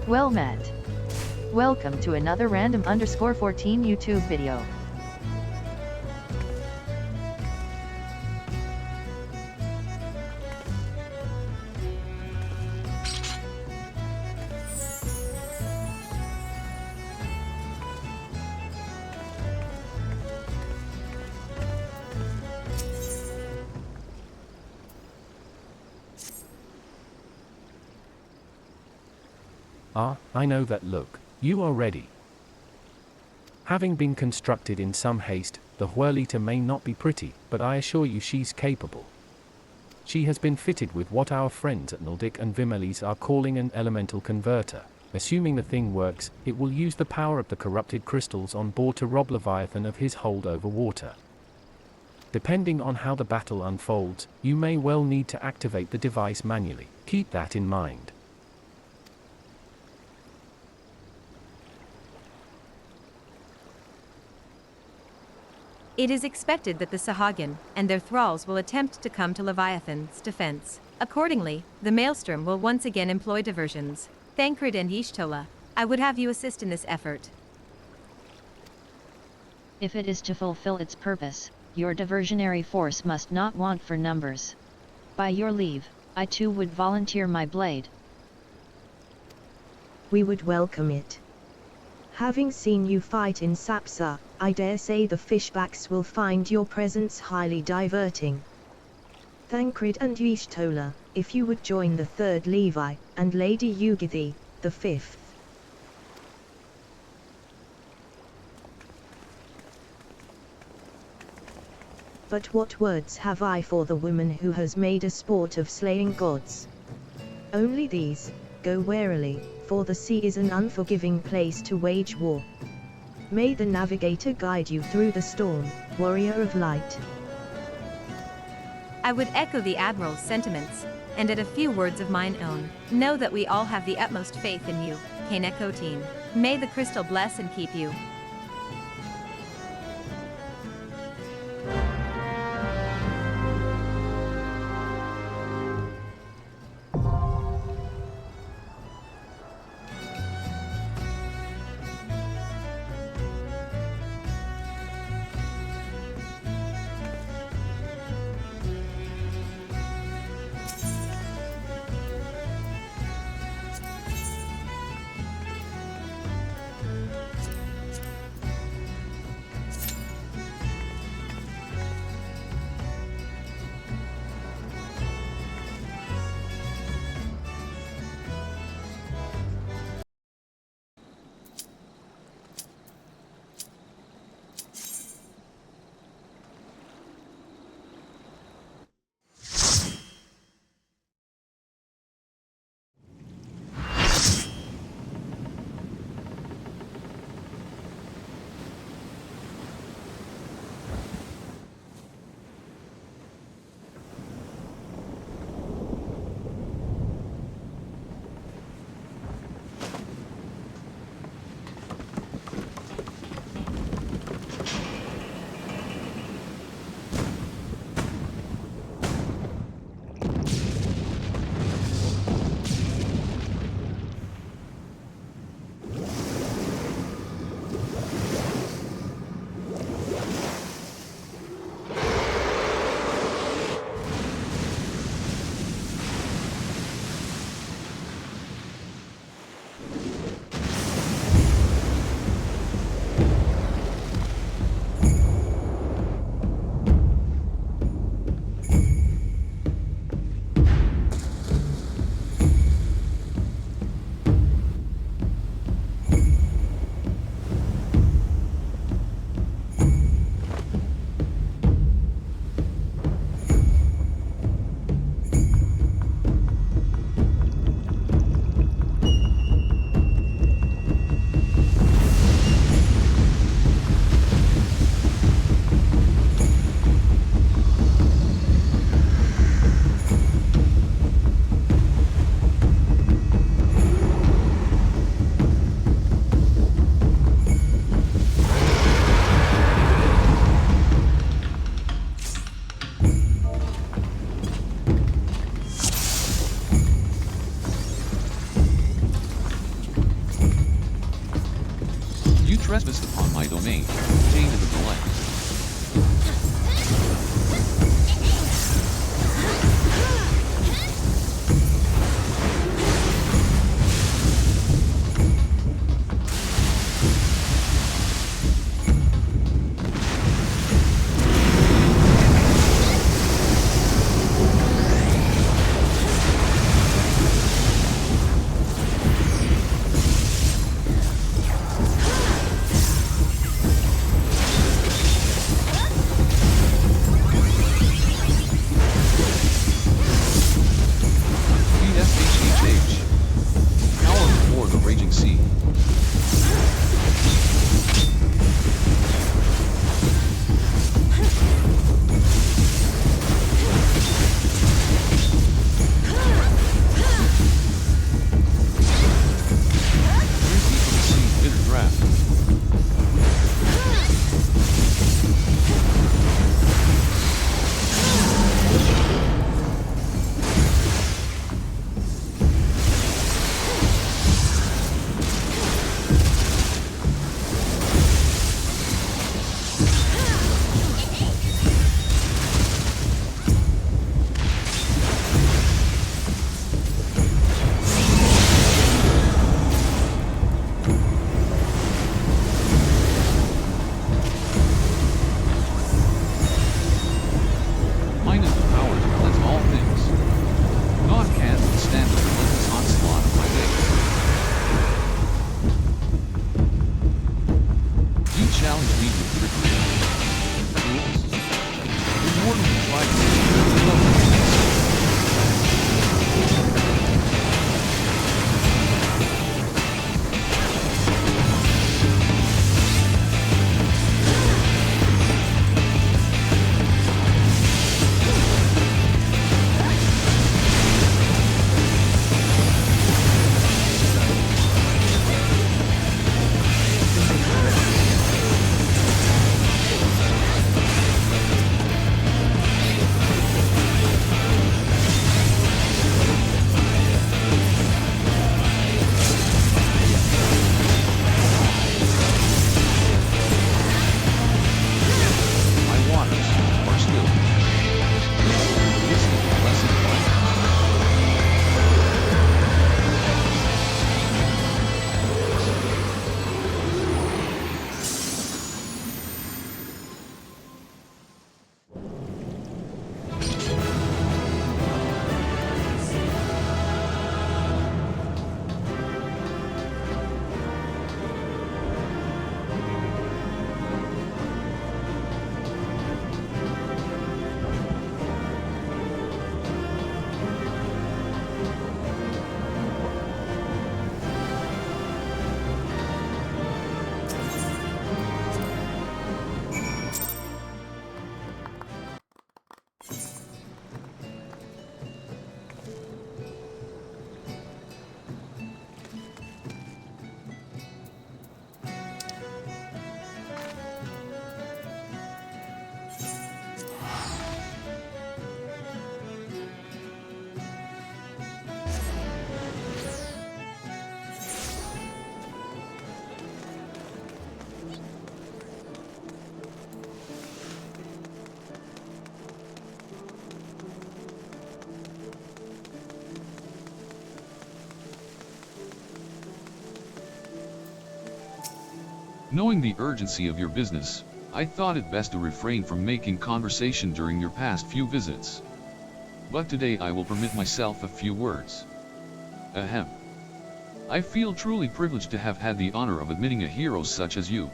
Well met. Welcome to another random_14 YouTube video. Ah, I know that look. You are ready. Having been constructed in some haste, the Whorl may not be pretty, but I assure you she's capable. She has been fitted with what our friends at Nuldik and Vimelis are calling an elemental converter. Assuming the thing works, it will use the power of the corrupted crystals on board to rob Leviathan of his hold over water. Depending on how the battle unfolds, you may well need to activate the device manually. Keep that in mind. It is expected that the Sahagin and their thralls will attempt to come to Leviathan's defense. Accordingly, the Maelstrom will once again employ diversions. Thancred and Y'shtola, I would have you assist in this effort. If it is to fulfill its purpose, your diversionary force must not want for numbers. By your leave, I too would volunteer my blade. We would welcome it. Having seen you fight in Sapsa, I dare say the fishbacks will find your presence highly diverting. Thancred and Y'shtola, if you would join the 3rd Levi, and Lady Ugithi, the 5th. But what words have I for the woman who has made a sport of slaying gods? Only these: go warily, for the sea is an unforgiving place to wage war. May the navigator guide you through the storm, warrior of light. I would echo the Admiral's sentiments, and add a few words of mine own. Know that we all have the utmost faith in you, Khpein. May the crystal bless and keep you. trespassed upon my domain, tainted of the light. Knowing the urgency of your business, I thought it best to refrain from making conversation during your past few visits. But today I will permit myself a few words. Ahem. I feel truly privileged to have had the honor of admitting a hero such as you.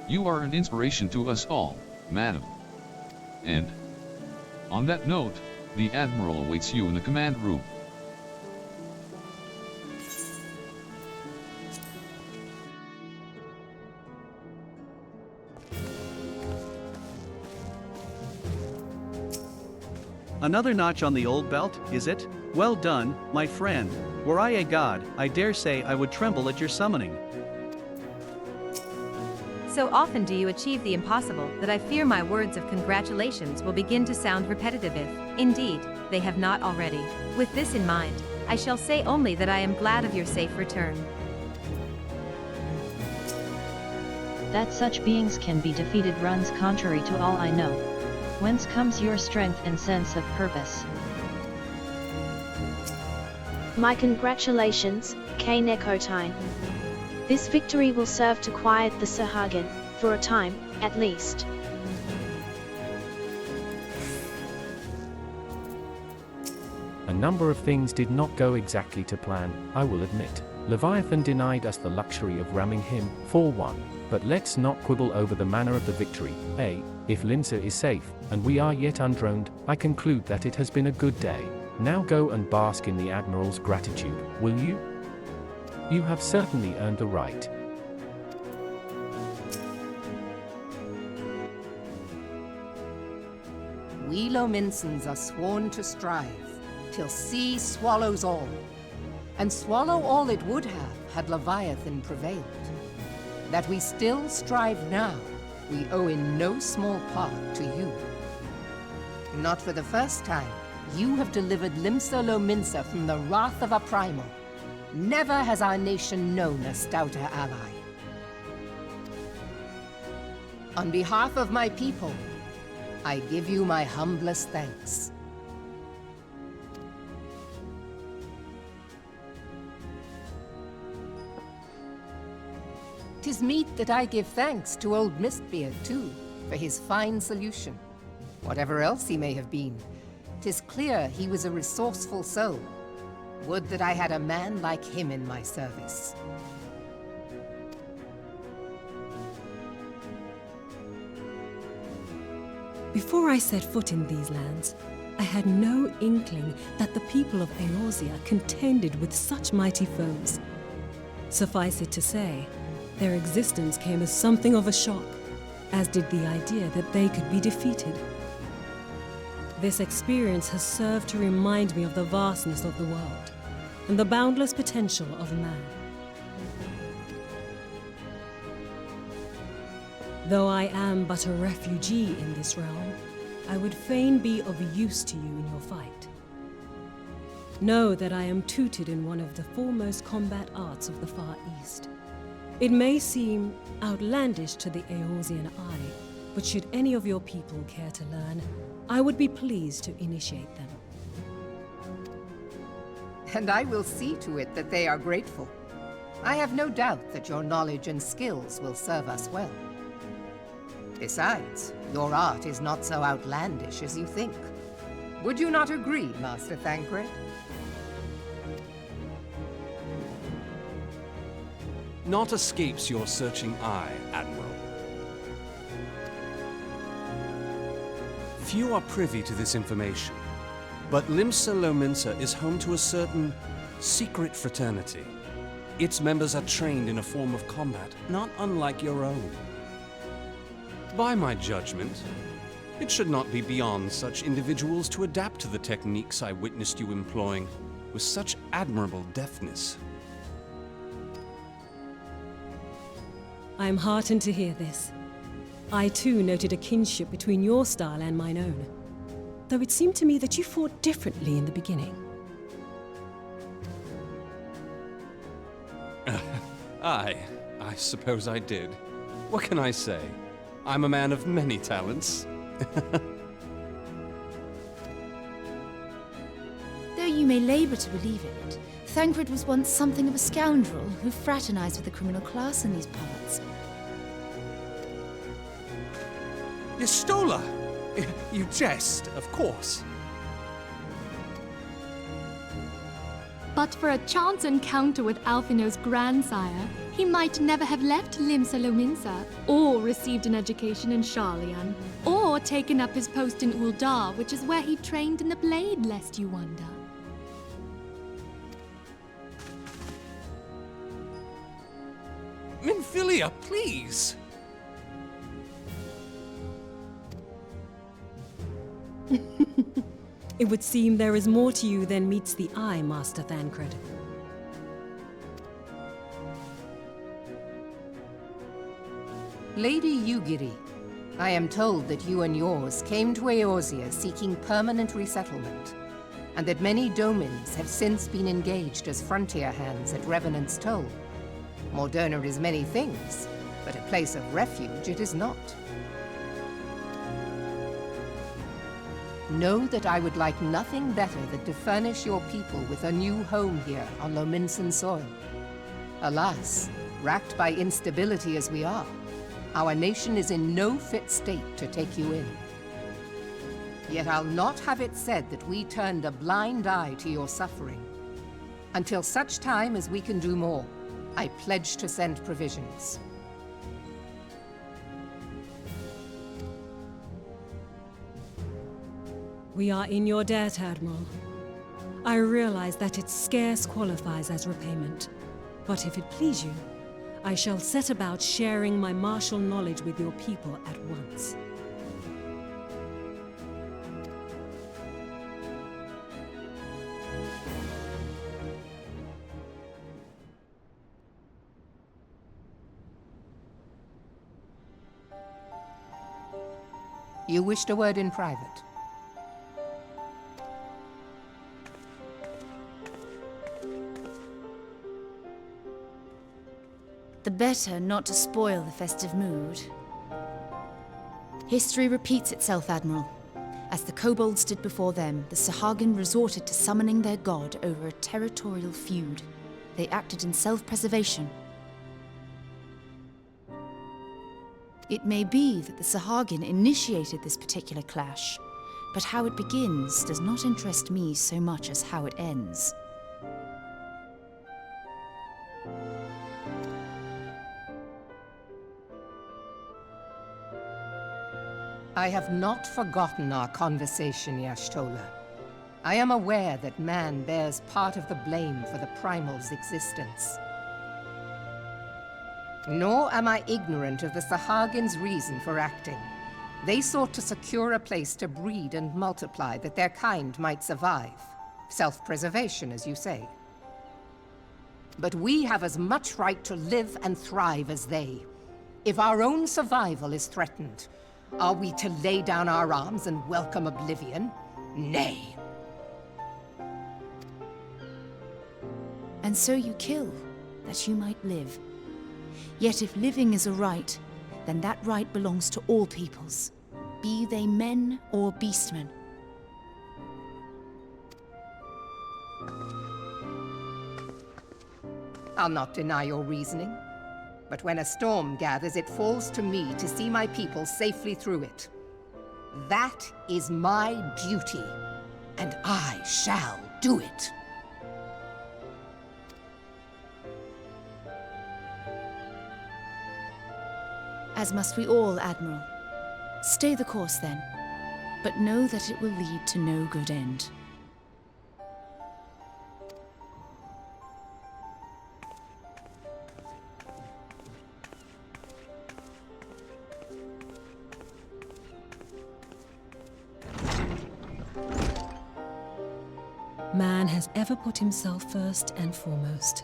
You are an inspiration to us all, madam. And, on that note, the Admiral awaits you in the command room. Another notch on the old belt, is it? Well done, my friend. Were I a god, I dare say I would tremble at your summoning. So often do you achieve the impossible that I fear my words of congratulations will begin to sound repetitive if, indeed, they have not already. With this in mind, I shall say only that I am glad of your safe return. That such beings can be defeated runs contrary to all I know. Whence comes your strength and sense of purpose? My congratulations, Khpein. This victory will serve to quiet the Sahagin, for a time, at least. A number of things did not go exactly to plan, I will admit. Leviathan denied us the luxury of ramming him, for one. But let's not quibble over the manner of the victory. If Eynzahr is safe, and we are yet undroned, I conclude that it has been a good day. Now go and bask in the Admiral's gratitude, will you? You have certainly earned the right. We Lominsons are sworn to strive, till sea swallows all. And swallow all it would have, had Leviathan prevailed. That we still strive now, we owe in no small part to you. Not for the first time, you have delivered Eynzahr from the wrath of a primal. Never has our nation known a stouter ally. On behalf of my people, I give you my humblest thanks. 'Tis meet that I give thanks to old Mistbeard, too, for his fine solution. Whatever else he may have been, 'tis clear he was a resourceful soul. Would that I had a man like him in my service. Before I set foot in these lands, I had no inkling that the people of Eorzea contended with such mighty foes. Suffice it to say, their existence came as something of a shock, as did the idea that they could be defeated. This experience has served to remind me of the vastness of the world, and the boundless potential of man. Though I am but a refugee in this realm, I would fain be of use to you in your fight. Know that I am tutored in one of the foremost combat arts of the Far East. It may seem outlandish to the Eorzean eye, but should any of your people care to learn, I would be pleased to initiate them. And I will see to it that they are grateful. I have no doubt that your knowledge and skills will serve us well. Besides, your art is not so outlandish as you think. Would you not agree, Master Thancred? Naught escapes your searching eye, Admiral. Few are privy to this information, but Eynzahr is home to a certain secret fraternity. Its members are trained in a form of combat not unlike your own. By my judgment, it should not be beyond such individuals to adapt to the techniques I witnessed you employing with such admirable deftness. I am heartened to hear this. I too noted a kinship between your style and mine own, though it seemed to me that you fought differently in the beginning. I suppose I did. What can I say? I'm a man of many talents. Though you may labor to believe it, Thancred was once something of a scoundrel who fraternized with the criminal class in these parts. Yestola! You jest, of course. But for a chance encounter with Alphino's grandsire, he might never have left Eynzahr, or received an education in Sharlayan, or taken up his post in Uldar, which is where he trained in the blade, lest you wonder. Minfilia, please! It would seem there is more to you than meets the eye, Master Thancred. Lady Yugiri, I am told that you and yours came to Eorzea seeking permanent resettlement, and that many domins have since been engaged as frontier hands at Revenant's Toll. Moderna is many things, but a place of refuge it is not. Know that I would like nothing better than to furnish your people with a new home here on Lominsan soil. Alas, racked by instability as we are, our nation is in no fit state to take you in. Yet I'll not have it said that we turned a blind eye to your suffering. Until such time as we can do more, I pledge to send provisions. We are in your debt, Admiral. I realize that it scarce qualifies as repayment. But if it please you, I shall set about sharing my martial knowledge with your people at once. You wished a word in private. The better not to spoil the festive mood. History repeats itself, Admiral. As the kobolds did before them, the Sahagin resorted to summoning their god over a territorial feud. They acted in self-preservation. It may be that the Sahagin initiated this particular clash, but how it begins does not interest me so much as how it ends. I have not forgotten our conversation, Y'shtola. I am aware that man bears part of the blame for the primal's existence. Nor am I ignorant of the Sahagin's reason for acting. They sought to secure a place to breed and multiply that their kind might survive. Self-preservation, as you say. But we have as much right to live and thrive as they. If our own survival is threatened, are we to lay down our arms and welcome oblivion? Nay. And so you kill, that you might live. Yet if living is a right, then that right belongs to all peoples, be they men or beastmen. I'll not deny your reasoning. But when a storm gathers, it falls to me to see my people safely through it. That is my duty, and I shall do it. As must we all, Admiral. Stay the course then, but know that it will lead to no good end. Man has ever put himself first and foremost.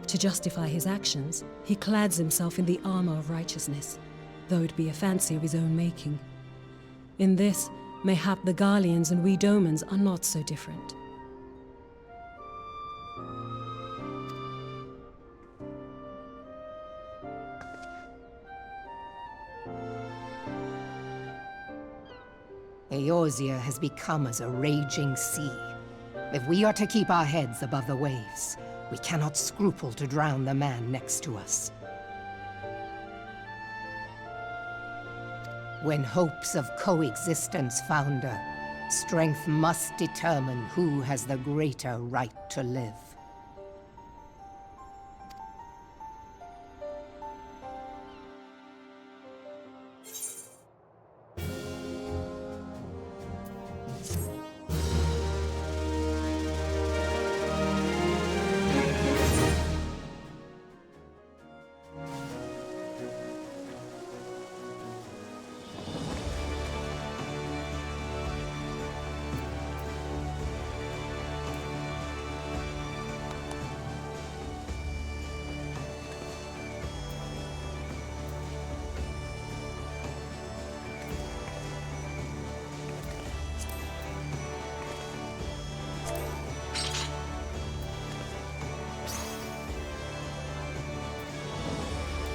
To justify his actions, he clads himself in the armor of righteousness, though it be a fancy of his own making. In this, mayhap the Garleans and we Domans are not so different. Eorzea has become as a raging sea. If we are to keep our heads above the waves, we cannot scruple to drown the man next to us. When hopes of coexistence founder, strength must determine who has the greater right to live.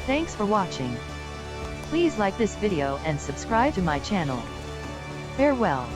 Thanks for watching. Please like this video and subscribe to my channel. Farewell.